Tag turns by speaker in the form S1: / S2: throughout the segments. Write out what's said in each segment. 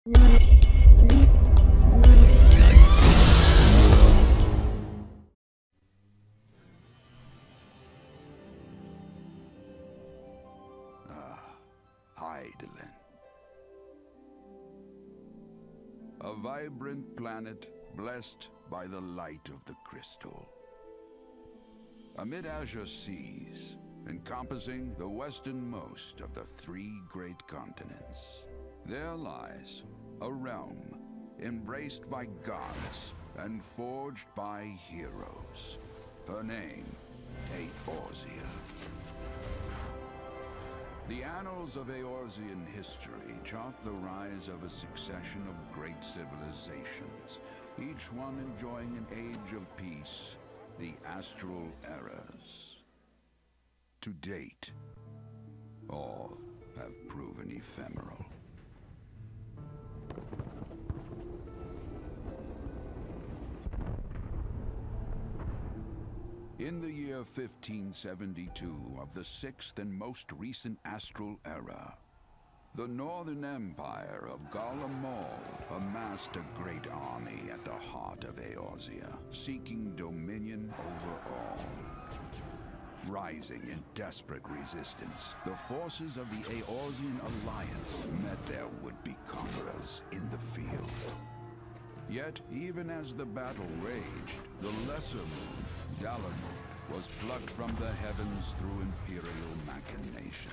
S1: Hydaelyn. A vibrant planet blessed by the light of the crystal. Amid azure seas, encompassing the westernmost of the 3 great continents, there lies a realm embraced by gods and forged by heroes. Her name, Eorzea. The annals of Eorzean history chart the rise of a succession of great civilizations, each one enjoying an age of peace, the Astral Eras. To date, all have proven ephemeral. In the year 1572 of the 6th and most recent Astral Era, the Northern Empire of Garlemald amassed a great army at the heart of Eorzea, seeking dominion over all. Rising in desperate resistance, the forces of the Eorzean Alliance met their would-be conquerors in the field. Yet, even as the battle raged, the lesser moon, Dalamud, was plucked from the heavens through imperial machination.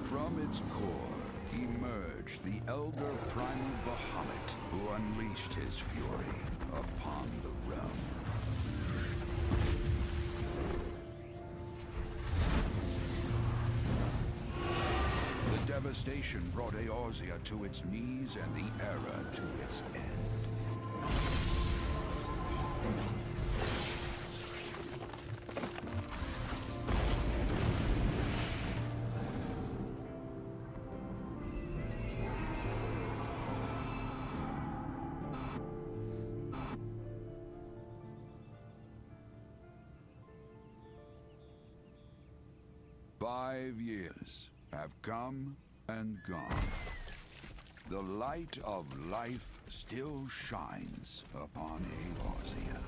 S1: From its core emerged the elder primal Bahamut, who unleashed his fury upon the realm. The devastation brought Eorzea to its knees and the era to its end. 5 years have come and gone. The light of life still shines upon Eorzea.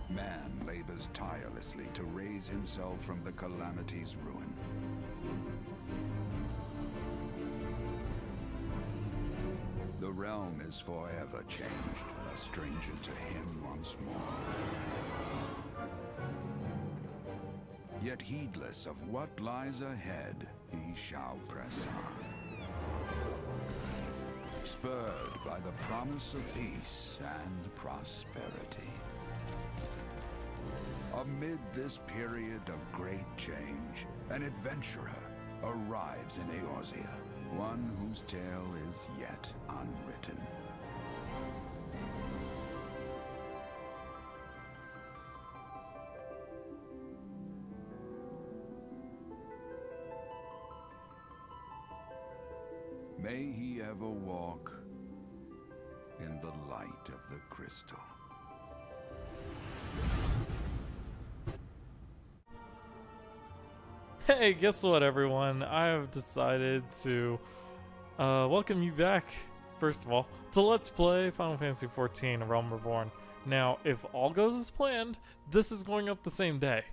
S1: Man labors tirelessly to raise himself from the calamity's ruin. The realm is forever changed, a stranger to him once more. Yet heedless of what lies ahead, he shall press on. Spurred by the promise of peace and prosperity. Amid this period of great change, an adventurer arrives in Eorzea, one whose tale is yet unwritten. May he ever walk in the light of the crystal.
S2: Hey, guess what, everyone? I have decided to welcome you back, first of all, to Let's Play Final Fantasy XIV Realm Reborn. Now, if all goes as planned, this is going up the same day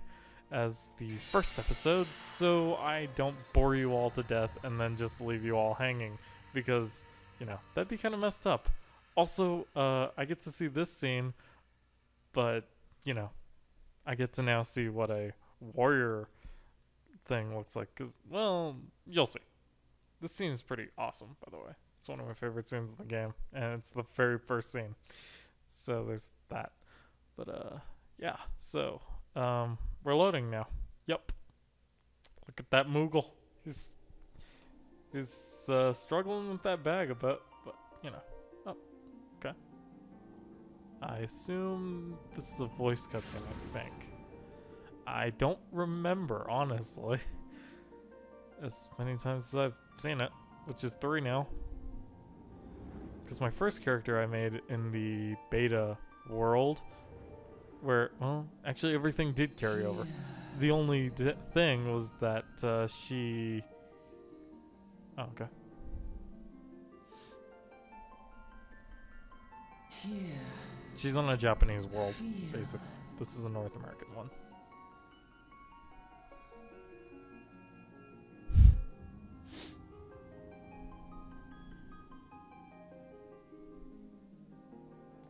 S2: as the first episode, so I don't bore you all to death and then just leave you all hanging, because, you know, that'd be kind of messed up. Also, I get to see this scene, but, you know, I get to now see what a warrior thing looks like, because, well, you'll see. This scene is pretty awesome, by the way. It's one of my favorite scenes in the game, and it's the very first scene. So there's that. But, yeah, so we're loading now. Yep. Look at that Moogle. He's struggling with that bag a bit, but, you know. Oh, okay. I assume this is a voice cutscene, I think. I don't remember, honestly. As many times as I've seen it, which is 3 now. Because my first character I made in the beta world, where, well, actually everything did carry over. The only thing was that she... Oh, okay. She's on a Japanese world, basically. This is a North American one.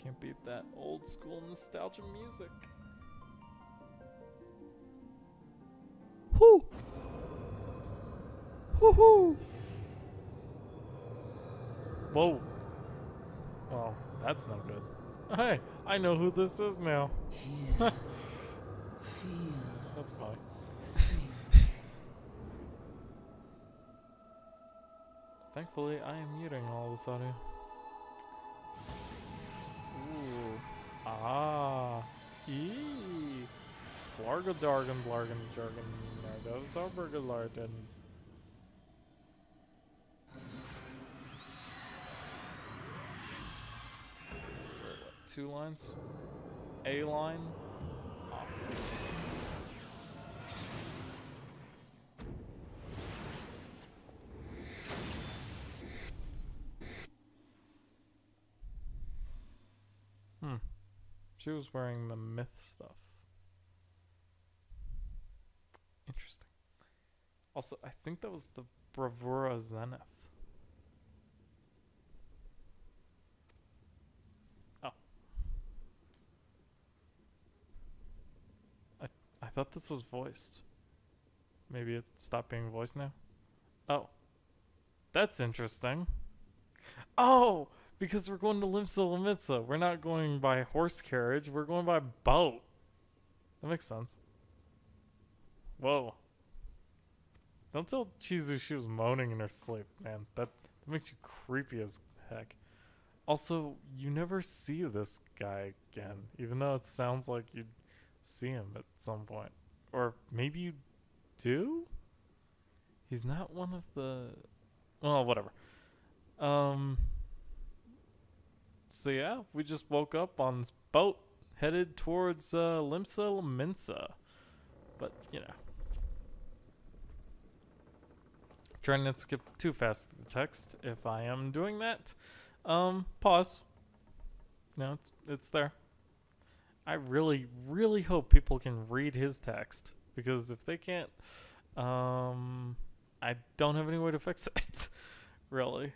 S2: Can't beat that old school nostalgia music. Whoo! Woohoo! Whoa. Well, that's not good. Hey, I know who this is now. That's fine. Thankfully, I am muting all this audio. Ooh. Ah. Eee. Flargadargan, blargan, jargon, those are burgalarden. 2 lines? A line? Awesome. She was wearing the myth stuff. Interesting. Also, I think that was the Bravura Zenith. Oh. I thought this was voiced. Maybe it stopped being voiced now? Oh. That's interesting. Oh! Because we're going to Limsa Lomitsa. We're not going by horse carriage. We're going by boat. That makes sense. Whoa. Don't tell Chizu she was moaning in her sleep, man. That makes you creepy as heck. Also, you never see this guy again, even though it sounds like you'd see him at some point. Or maybe you do? He's not one of the... Well, whatever. So yeah, we just woke up on this boat headed towards Limsa Lomitsa. But, you know. Trying not to skip too fast through the text. If I am doing that, pause. No, it's there. I really, really hope people can read his text. Because if they can't, I don't have any way to fix it. Really.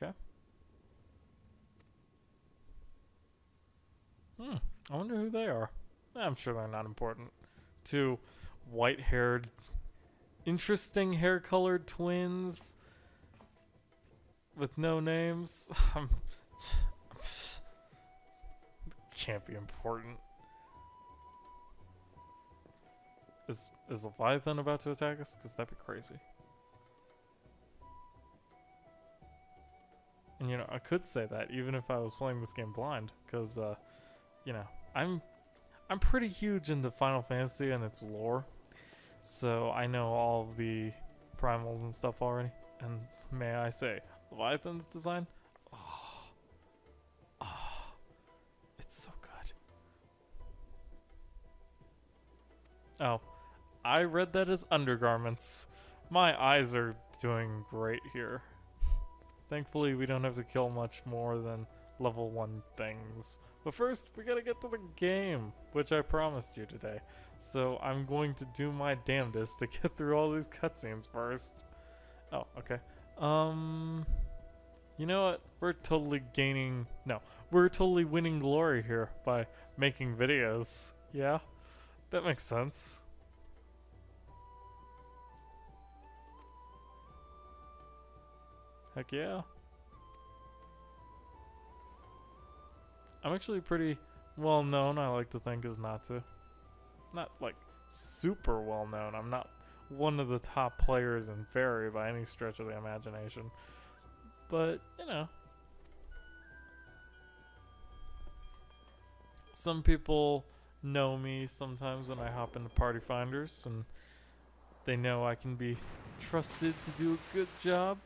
S2: Okay. I wonder who they are. I'm sure they're not important. 2 white-haired, interesting hair-colored twins with no names. Can't be important. Is Leviathan about to attack us? Because that'd be crazy. And you know, I could say that even if I was playing this game blind, because you know, I'm pretty huge into Final Fantasy and its lore, so I know all of the primals and stuff already. And may I say, Leviathan's design, it's so good. Oh, I read that as undergarments. My eyes are doing great here. Thankfully, we don't have to kill much more than level 1 things. But first, we gotta get to the game, which I promised you today. So I'm going to do my damnedest to get through all these cutscenes first. Oh, okay. You know what? We're totally we're totally winning glory here by making videos. Yeah? That makes sense. Heck yeah. I'm actually pretty well known, I like to think, as Natsu. Not like super well known. I'm not one of the top players in Fairy by any stretch of the imagination. But, you know. Some people know me sometimes when I hop into Party Finders, and they know I can be trusted to do a good job.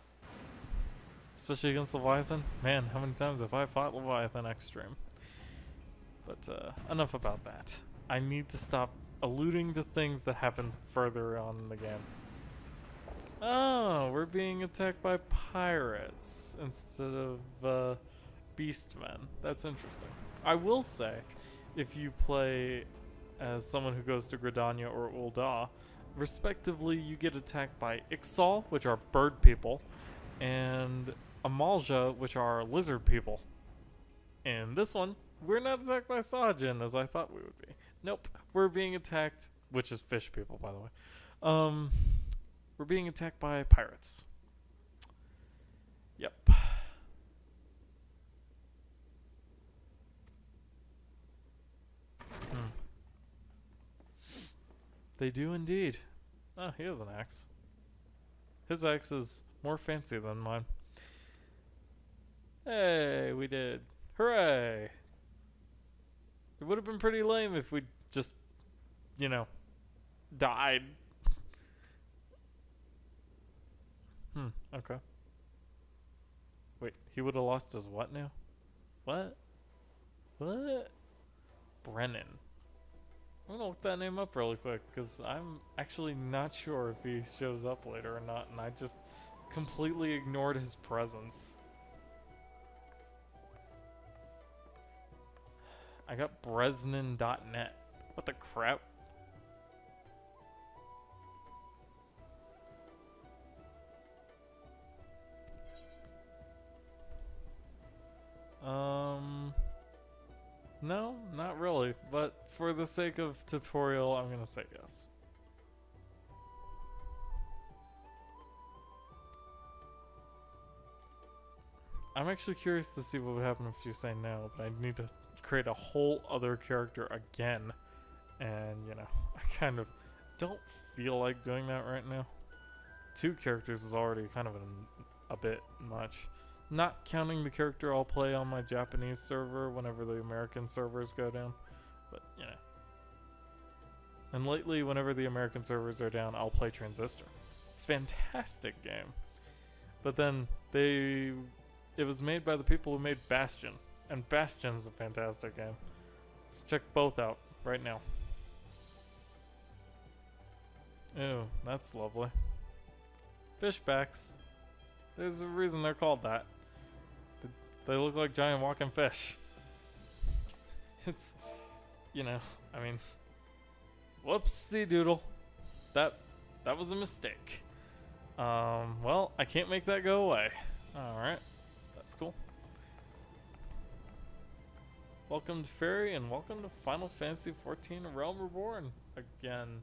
S2: Especially against Leviathan. Man, how many times have I fought Leviathan Extreme? But enough about that. I need to stop alluding to things that happen further on in the game. Oh, we're being attacked by pirates instead of beastmen. That's interesting. I will say, if you play as someone who goes to Gridania or Ul'dah, respectively, you get attacked by Ixal, which are bird people, and Amalja, which are lizard people. In this one, we're not attacked by Sajin as I thought we would be. Nope, we're being attacked, which is fish people, by the way. We're being attacked by pirates. Yep. They do indeed. Oh, he has an axe. His axe is more fancy than mine. Hey, we did. Hooray! It would have been pretty lame if we just, you know, died. Okay. Wait, he would have lost his what now? What? What? Brennan. I'm gonna look that name up really quick, because I'm actually not sure if he shows up later or not, and I just completely ignored his presence. I got Bresnan.net. What the crap? No, not really, but for the sake of tutorial, I'm gonna say yes. I'm actually curious to see what would happen if you say no, but I need to create a whole other character again, and you know, I kind of don't feel like doing that right now. 2 characters is already kind of a bit much. Not counting the character I'll play on my Japanese server whenever the American servers go down. But, you know. And lately, whenever the American servers are down, I'll play Transistor. Fantastic game. But then, it was made by the people who made Bastion. And Bastion's a fantastic game. So check both out right now. Ew, that's lovely. Fishbacks. There's a reason they're called that. They look like giant walking fish. It's, you know, I mean, whoopsie doodle. That was a mistake. Well, I can't make that go away. Alright, that's cool. Welcome to Fairy, and welcome to Final Fantasy XIV Realm Reborn again.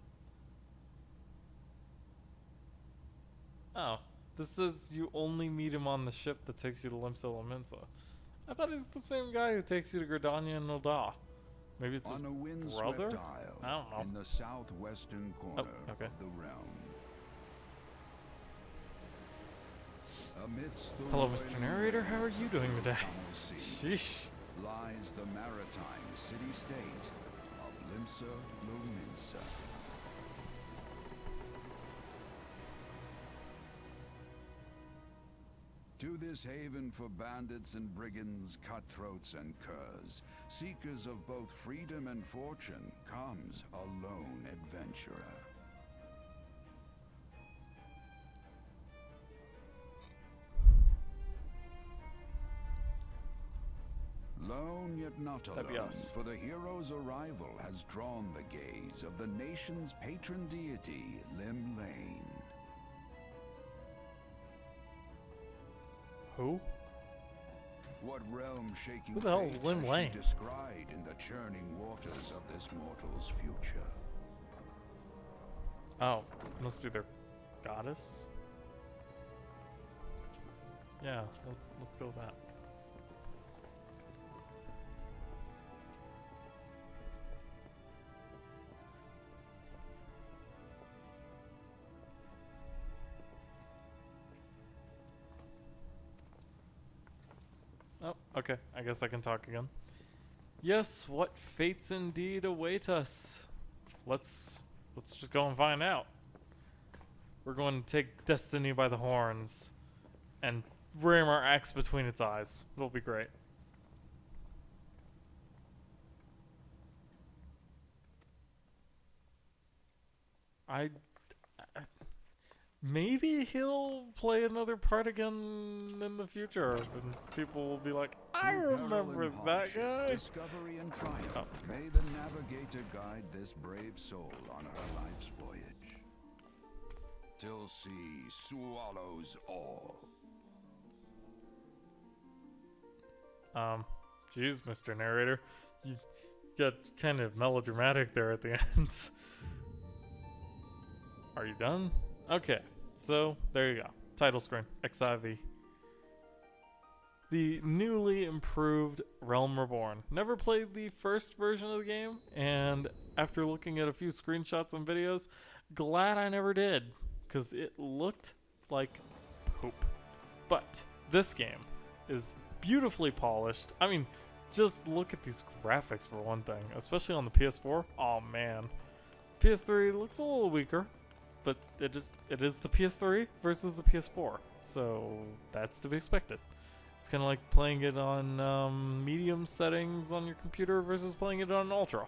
S2: Oh. This says you only meet him on the ship that takes you to Limsa Lominsa. I thought he was the same guy who takes you to Gridania and Ul'dah. Maybe it's
S1: on
S2: his brother? I don't know.
S1: In the southwestern corner of the realm. Amidst the
S2: hello, Mr. Narrator. How are you doing today? Sheesh.
S1: Lies the maritime city-state of Limsa Lominsa. To this haven for bandits and brigands, cutthroats and curs, seekers of both freedom and fortune, comes a lone adventurer. Lone yet not alone, for the hero's arrival has drawn the gaze of the nation's patron deity, Lim Lane.
S2: Who?
S1: What realm-shaking
S2: Who the hell is Lim Lane?
S1: Descried in the churning waters of this mortal's future.
S2: Oh, must be their goddess? Yeah, let's go with that. Oh, okay. I guess I can talk again. Yes, what fates indeed await us. Let's just go and find out. We're going to take destiny by the horns and ram our axe between its eyes. It'll be great. maybe he'll play another part again in the future, and people will be like, I remember that guy.
S1: Discovery and triumph.
S2: Oh.
S1: May the navigator guide this brave soul on her life's voyage, till sea swallows all.
S2: Geez, Mr. Narrator, you got kind of melodramatic there at the end. Are you done? Okay, so there you go. Title screen, XIV. The newly improved Realm Reborn. Never played the first version of the game, and after looking at a few screenshots and videos, glad I never did, because it looked like poop. But this game is beautifully polished. I mean, just look at these graphics for one thing, especially on the PS4. Oh man. PS3 looks a little weaker, but it is the PS3 versus the PS4, so that's to be expected. It's kind of like playing it on medium settings on your computer versus playing it on ultra,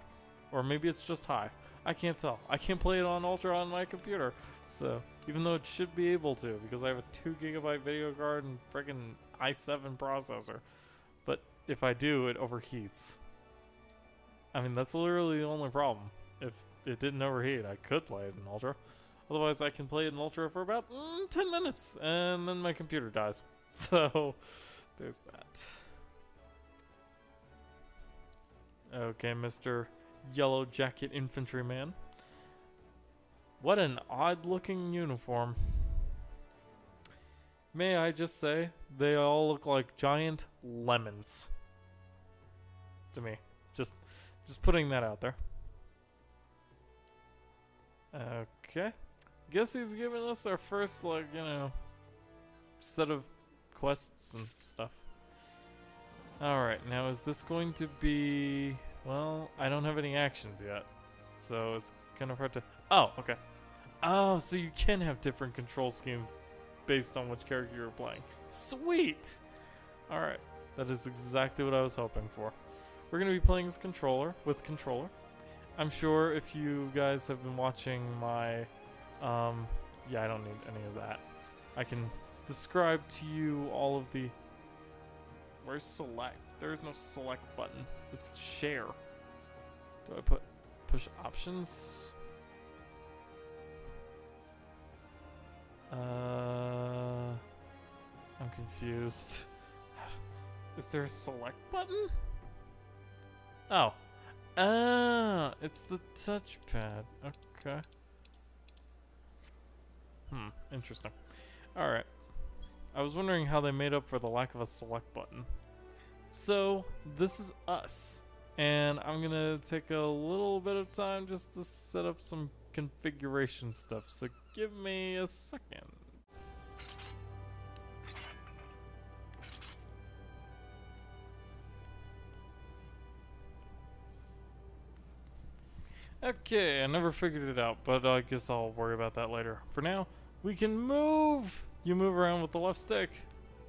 S2: or maybe it's just high. I can't tell. I can't play it on ultra on my computer, so even though it should be able to, because I have a 2 GB video card and friggin' i7 processor, but if I do, it overheats. I mean, that's literally the only problem. If it didn't overheat, I could play it in ultra. Otherwise, I can play it in ultra for about 10 minutes, and then my computer dies. So, there's that. Okay, Mr. Yellow Jacket Infantryman. What an odd-looking uniform. May I just say, they all look like giant lemons. To me. Just putting that out there. Okay. Guess he's giving us our first, like, you know, set of quests and stuff. Alright, now is this going to be... Well, I don't have any actions yet. So it's kind of hard to... Oh, okay. Oh, so you can have different control schemes based on which character you're playing. Sweet! Alright, that is exactly what I was hoping for. We're going to be playing as controller, with controller. I'm sure if you guys have been watching my... yeah, I don't need any of that. I can describe to you all of the... Where's select? There is no select button. It's share. Do I push options? I'm confused. Is there a select button? Oh. Ah, it's the touchpad. Okay. Interesting. Alright. I was wondering how they made up for the lack of a select button. So, this is us. And I'm gonna take a little bit of time just to set up some configuration stuff. So give me a second. Okay, I never figured it out, but I guess I'll worry about that later. For now, we can move! You move around with the left stick.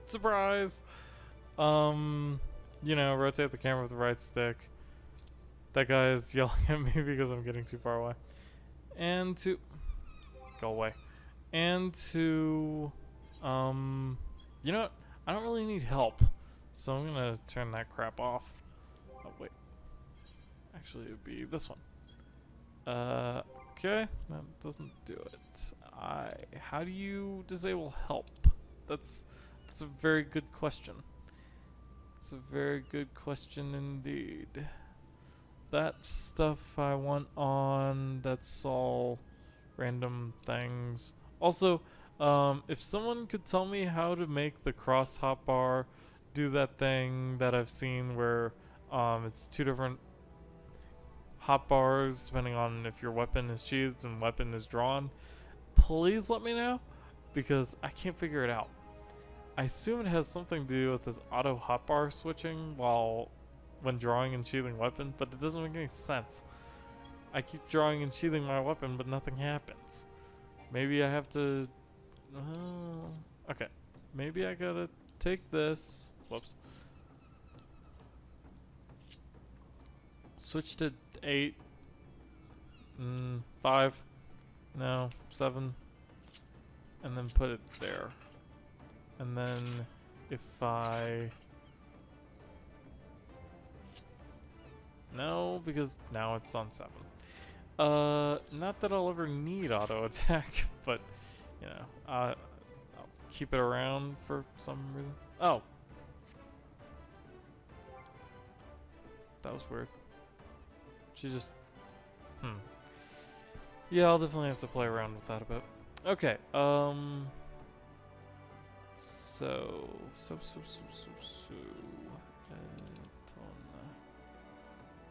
S2: Surprise! You know, rotate the camera with the right stick. That guy is yelling at me because I'm getting too far away. And to... Go away. And to... You know what? I don't really need help. So I'm gonna turn that crap off. Oh, wait. Actually, it would be this one. Okay. That doesn't do it. How do you disable help? That's a very good question. It's a very good question indeed. That stuff I want on, that's all random things. Also, if someone could tell me how to make the cross hotbar do that thing that I've seen where it's 2 different hotbars depending on if your weapon is sheathed and weapon is drawn, please let me know, because I can't figure it out. I assume it has something to do with this auto hotbar switching when drawing and sheathing weapon, but it doesn't make any sense. I keep drawing and sheathing my weapon, but nothing happens. Maybe I have to... okay. Maybe I gotta take this... Whoops. Switch to 8. 5. No. 7. and then put it there. And then if I... No, because now it's on 7. Not that I'll ever need auto attack, but, you know, I'll keep it around for some reason. Oh! That was weird. She just... Yeah, I'll definitely have to play around with that a bit. Okay, So...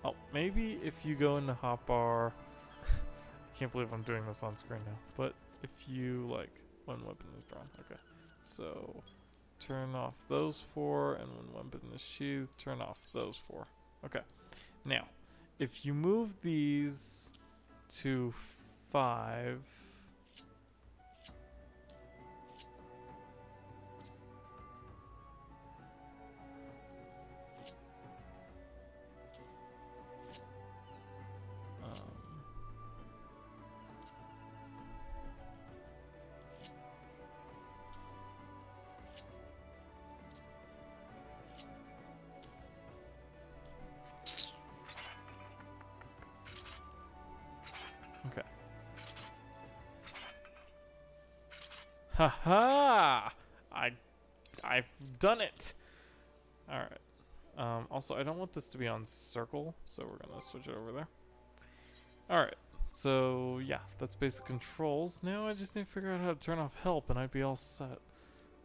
S2: Oh, maybe if you go into hotbar... I can't believe I'm doing this on screen now. But if you, like, when weapon is drawn. Okay. So, turn off those 4, and when weapon is sheathed, turn off those 4. Okay. Now, if you move these to 5... Okay. Haha! I've done it. All right. Also, I don't want this to be on circle, so we're gonna switch it over there. All right. So yeah, that's basic controls. Now I just need to figure out how to turn off help, and I'd be all set.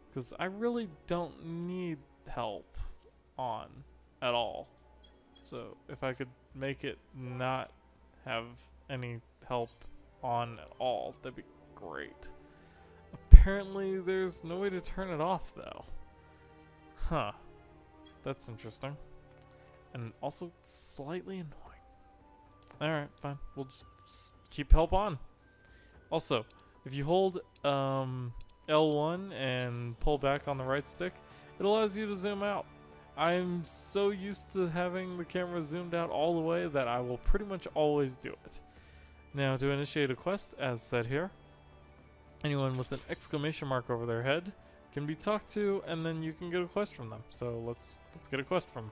S2: Because I really don't need help on at all. So if I could make it not have any help on at all, that'd be great. Apparently there's no way to turn it off though. Huh. That's interesting. And also slightly annoying. Alright, fine. We'll just keep help on. Also, if you hold L1 and pull back on the right stick, it allows you to zoom out. I'm so used to having the camera zoomed out all the way that I will pretty much always do it. Now, to initiate a quest, as said here, anyone with an exclamation mark over their head can be talked to, and then you can get a quest from them. So let's get a quest from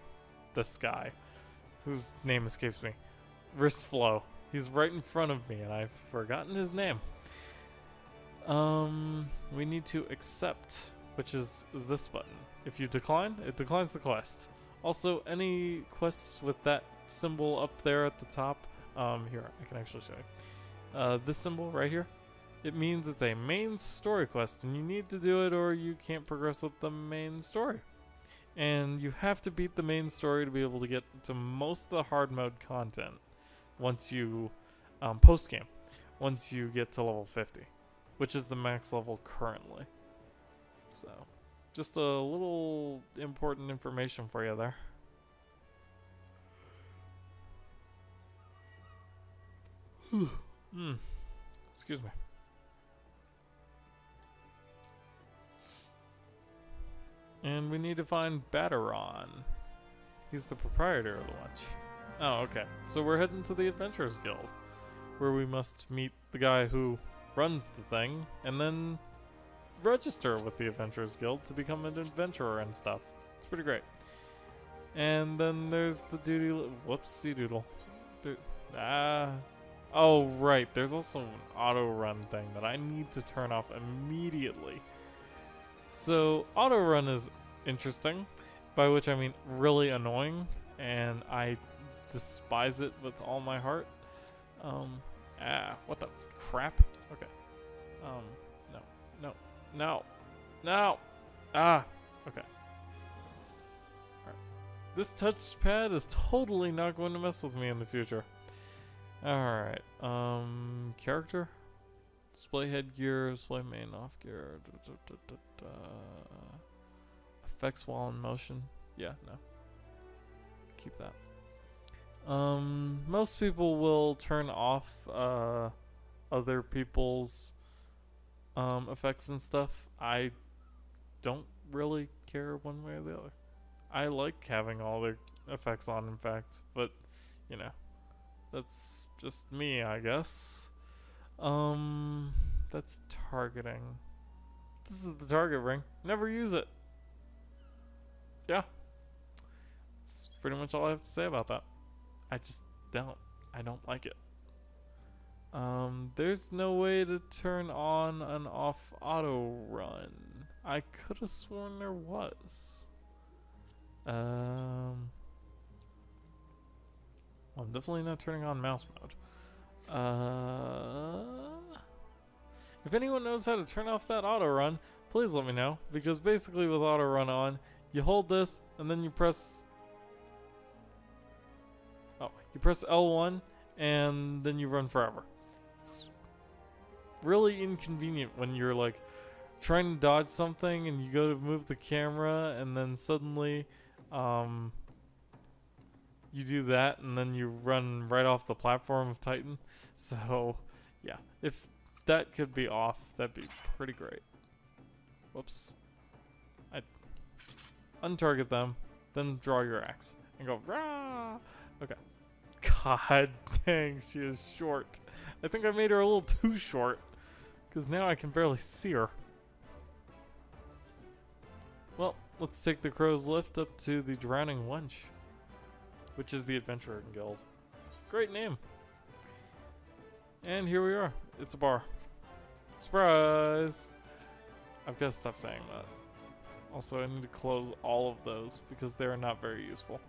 S2: this guy, whose name escapes me. Wristflow. He's right in front of me, and I've forgotten his name. We need to accept, which is this button. If you decline, it declines the quest. Also, any quests with that symbol up there at the top, here, I can actually show you. This symbol right here, it means it's a main story quest, and you need to do it or you can't progress with the main story. And you have to beat the main story to be able to get to most of the hard mode content once you, post-game, once you get to level 50, which is the max level currently. So, just a little important information for you there. Excuse me. And we need to find Batteron. He's the proprietor of the watch. Oh, okay. So we're heading to the Adventurers Guild, where we must meet the guy who runs the thing, and then register with the Adventurers Guild to become an adventurer and stuff. It's pretty great. And then there's the duty... Whoopsie doodle. Oh, right. There's also an auto run thing that I need to turn off immediately. So, auto run is interesting, by which I mean really annoying, and I despise it with all my heart. What the crap? Okay. No. Okay. Alright. This touchpad is totally not going to mess with me in the future. Alright, character? Display headgear, display main off gear, effects while in motion. Yeah, no. Keep that. Most people will turn off, other people's, effects and stuff. I don't really care one way or the other. I like having all the effects on, in fact, but, you know, that's just me, I guess. That's targeting. This is the target ring. Never use it. Yeah. That's pretty much all I have to say about that. I just don't. I don't like it. There's no way to turn on and off auto run. I could have sworn there was. I'm definitely not turning on mouse mode. If anyone knows how to turn off that auto run, please let me know. Because basically with auto run on, you hold this and then you press L1 and then you run forever. It's really inconvenient when you're like trying to dodge something and you go to move the camera and then suddenly you do that and then you run right off the platform of Titan. So yeah, if that could be off, that'd be pretty great. Whoops. I untarget them, then draw your axe and go rah. Okay. God dang, she is short. I think I made her a little too short because now I can barely see her. Well, let's take the crow's lift up to the Drowning Wench, which is the Adventurer Guild. Great name. And here we are. It's a bar. Surprise! I've got to stop saying that. Also, I need to close all of those because they are not very useful.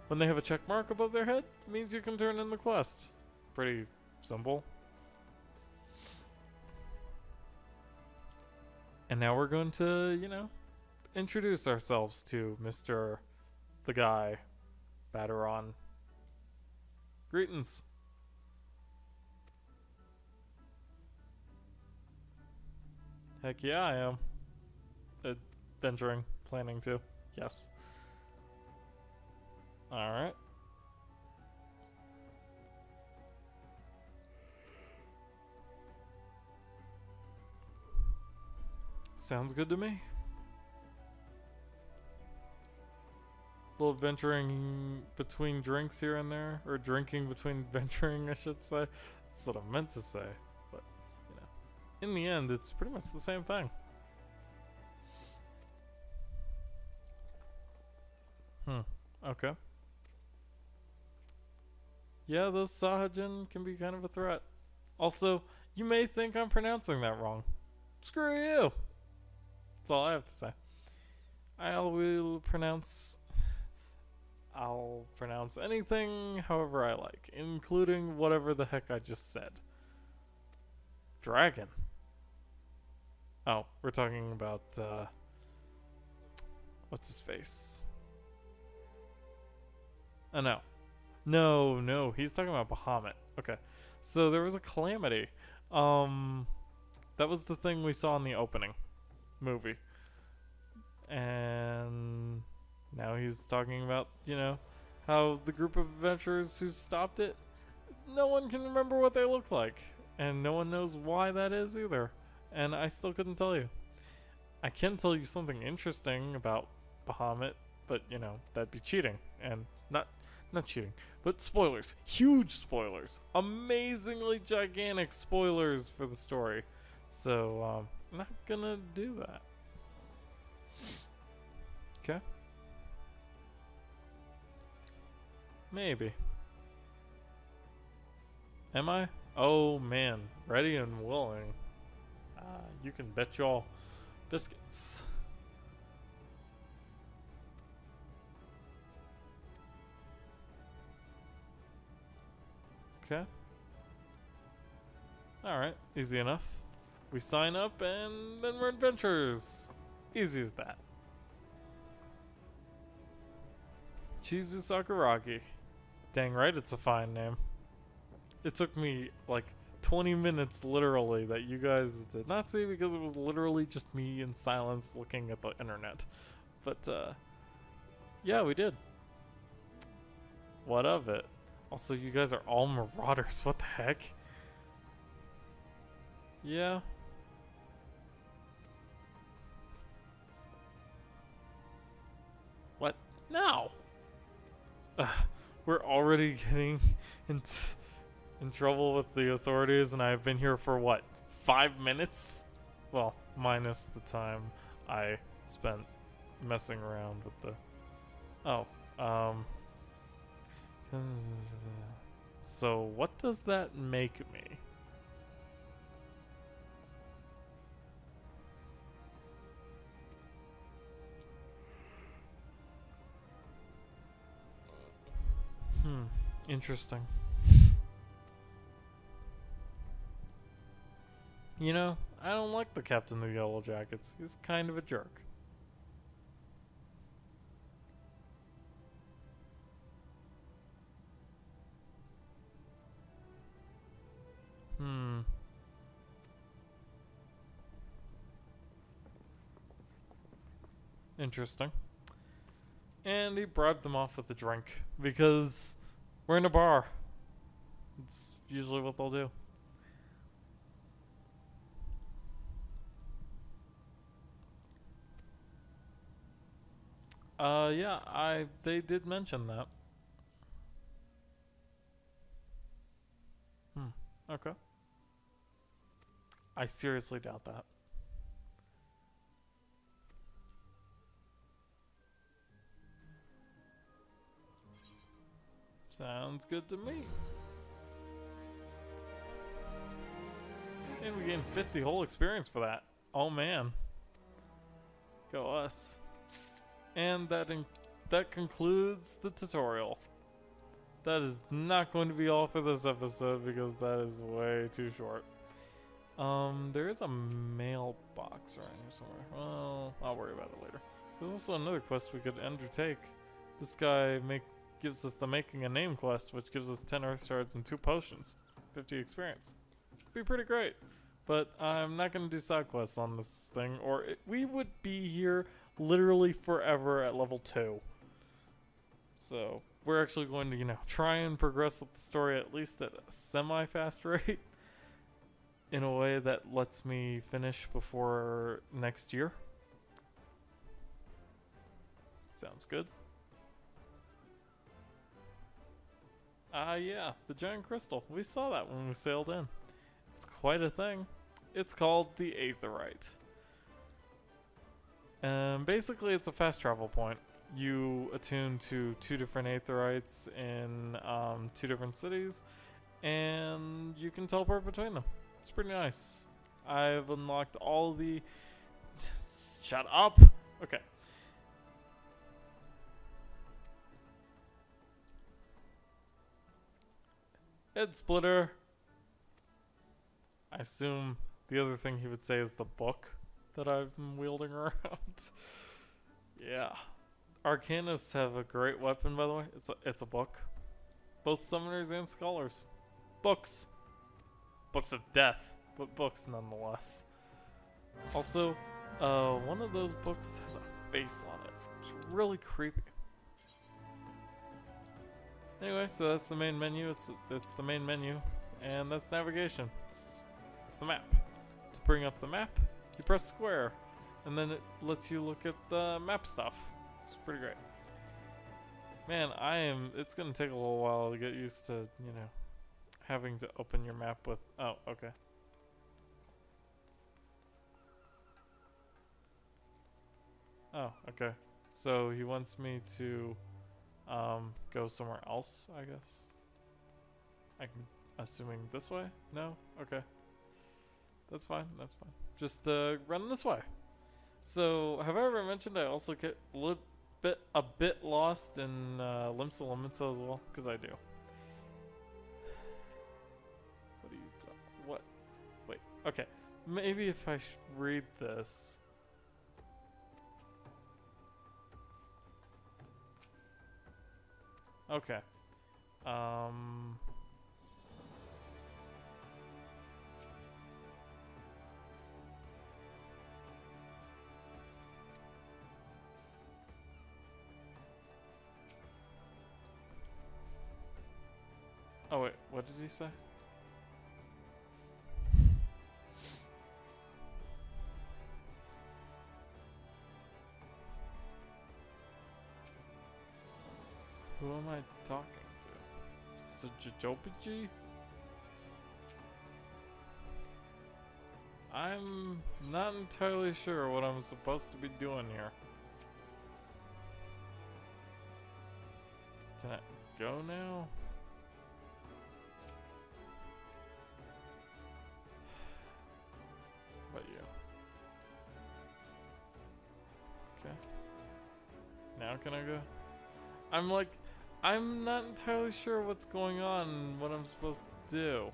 S2: When they have a check mark above their head, it means you can turn in the quest. Pretty simple. And now we're going to, you know, introduce ourselves to Mr. the Guy, Baderon. Greetings. Heck yeah, I am. Adventuring, planning to. Yes. Alright. Sounds good to me. Little venturing between drinks here and there. Or drinking between venturing, I should say. That's what I meant to say. But, you know, in the end, it's pretty much the same thing. Okay. Yeah, those Sahajin can be kind of a threat. Also, you may think I'm pronouncing that wrong. Screw you! That's all I have to say. I'll pronounce anything however I like, including whatever the heck I just said. Dragon. Oh, we're talking about, what's his face? Oh, no. No, he's talking about Bahamut. Okay. So there was a calamity. That was the thing we saw in the opening movie. And now he's talking about, you know, how the group of adventurers who stopped it, no one can remember what they look like. And no one knows why that is either. And I still couldn't tell you. I can tell you something interesting about Bahamut, but, you know, that'd be cheating. And not cheating, but spoilers. Huge spoilers. Amazingly gigantic spoilers for the story. So, I'm not gonna do that. Okay. Maybe. Am I? Oh man, ready and willing. You can bet y'all biscuits. Okay. Alright, easy enough. We sign up and then we're adventurers. Easy as that. Chizu Sakuragi. Dang right, it's a fine name. It took me like 20 minutes literally that you guys did not see because it was literally just me in silence looking at the internet. But yeah, we did. What of it? Also, you guys are all marauders. What the heck? Yeah. What? No! We're already getting in trouble with the authorities, and I've been here for what? 5 minutes? Well, minus the time I spent messing around with the... Oh, so what does that make me? Interesting. You know, I don't like the Captain of the Yellow Jackets. He's kind of a jerk. Interesting. And he bribed them off with a drink because we're in a bar. It's usually what they'll do. Yeah, they did mention that. Okay. I seriously doubt that. Sounds good to me. And we gained 50 whole experience for that. Oh man. Go us. And that concludes the tutorial. That is not going to be all for this episode because that is way too short. There is a mailbox around here somewhere. Well, I'll worry about it later. There's also another quest we could undertake. This guy gives us the Making a Name quest, which gives us 10 Earth Shards and 2 potions. 50 experience. It'd be pretty great. But I'm not going to do side quests on this thing, or we would be here literally forever at level 2. So, we're actually going to, you know, try and progress with the story at least at a semi-fast rate. In a way that lets me finish before next year. Sounds good. Yeah, the giant crystal. We saw that when we sailed in. It's quite a thing. It's called the Aetherite. Basically, it's a fast travel point. You attune to 2 different Aetherites in 2 different cities, and you can teleport between them. It's pretty nice. I've unlocked all the... Shut up! Okay. Head splitter. I assume the other thing he would say is the book that I've been wielding around. Yeah. Arcanists have a great weapon, by the way. It's a book. Both summoners and scholars. Books. Books of death, but books nonetheless. Also, one of those books has a face on it. It's really creepy. Anyway, so that's the main menu. It's the main menu, and that's navigation. It's the map. To bring up the map, you press square, and then it lets you look at the map stuff. It's pretty great. Man, it's gonna take a little while to get used to, you know, having to open your map with... Oh, okay. Oh, okay. So he wants me to go somewhere else, I guess. I'm assuming this way? No? Okay. That's fine, that's fine. Just run this way. So, have I ever mentioned I also get a bit lost in Limsa Limitsa as well? Because I do. What? Wait. Okay. Maybe if I read this. Okay. Oh wait, what did he say? Who am I talking to? Sajopiji? I'm not entirely sure what I'm supposed to be doing here. Can I go now? What about you? Okay. Now can I go? I'm not entirely sure what's going on and what I'm supposed to do.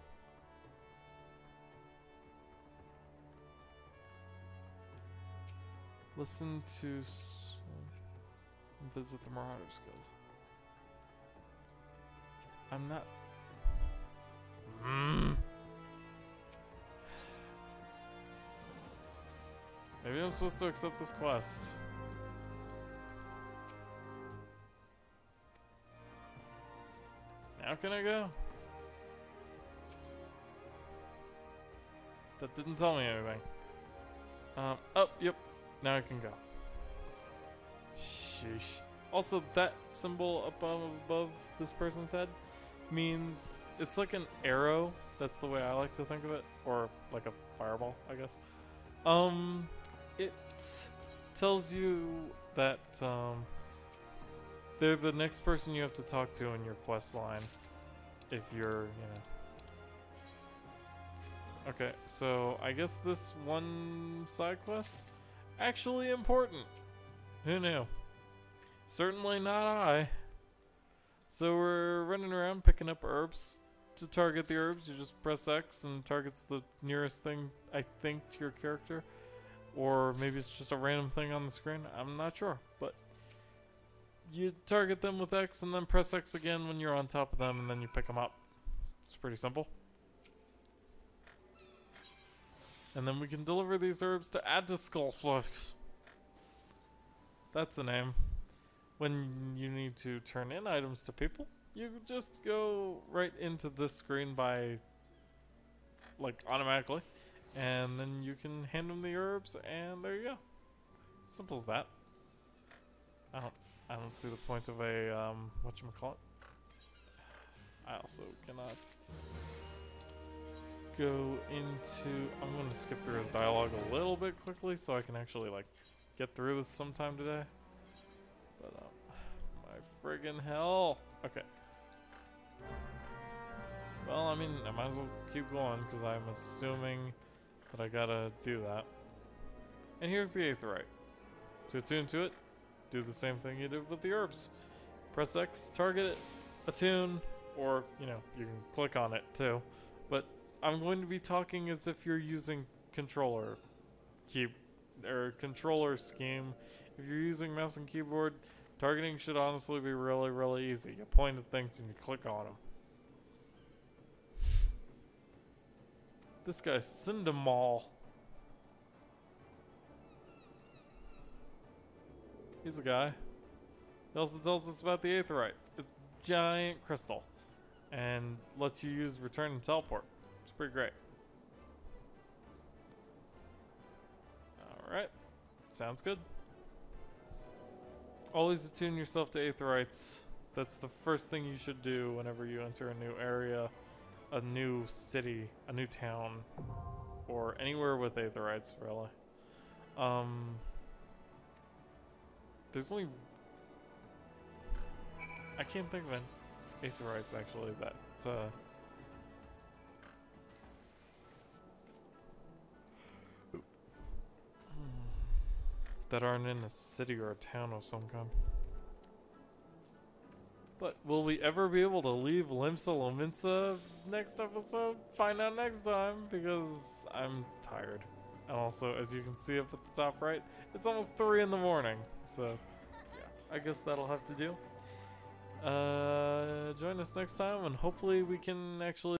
S2: Listen to visit the Marauders Guild. I'm not. Maybe I'm supposed to accept this quest. Now can I go? That didn't tell me anything. Oh, yep. Now I can go. Sheesh. Also, that symbol above this person's head means it's like an arrow. That's the way I like to think of it. Or like a fireball, I guess. It tells you that, they're the next person you have to talk to in your quest line. If you're, Okay, so I guess this one side quest actually important. Who knew? Certainly not I. So we're running around picking up herbs. To target the herbs, you just press X and targets the nearest thing, I think, to your character. Or maybe it's just a random thing on the screen. I'm not sure, but you target them with X and then press X again when you're on top of them, and then you pick them up. It's pretty simple. And then we can deliver these herbs to add to Skullflux. That's the name. When you need to turn in items to people, you just go right into this screen by, automatically. And then you can hand them the herbs, and there you go. Simple as that. I don't see the point of a, whatchamacallit. I also cannot go into... I'm going to skip through his dialogue a little bit quickly so I can actually, get through this sometime today. But, my friggin' hell. Okay. Well, I mean, I might as well keep going because I'm assuming that I gotta do that. And here's the Aetheryte. To attune to it, do the same thing you did with the herbs. Press X, target it, attune, or, you can click on it too. But I'm going to be talking as if you're using controller controller scheme. If you're using mouse and keyboard, targeting should honestly be really, really easy. You point at things and you click on them. This guy's Cindemal. He's a guy. He also tells us about the Aetheryte. It's a giant crystal. And lets you use return and teleport. It's pretty great. Alright. Sounds good. Always attune yourself to Aetherites. That's the first thing you should do whenever you enter a new area, a new city, a new town, or anywhere with Aetherites, really. There's only... I can't think of any Aetherites, actually, that, that aren't in a city or a town of some kind. But will we ever be able to leave Limsa Lominsa next episode? Find out next time, because I'm tired. And also, as you can see up at the top right, it's almost 3 in the morning. So, yeah, I guess that'll have to do. Join us next time, and hopefully we can actually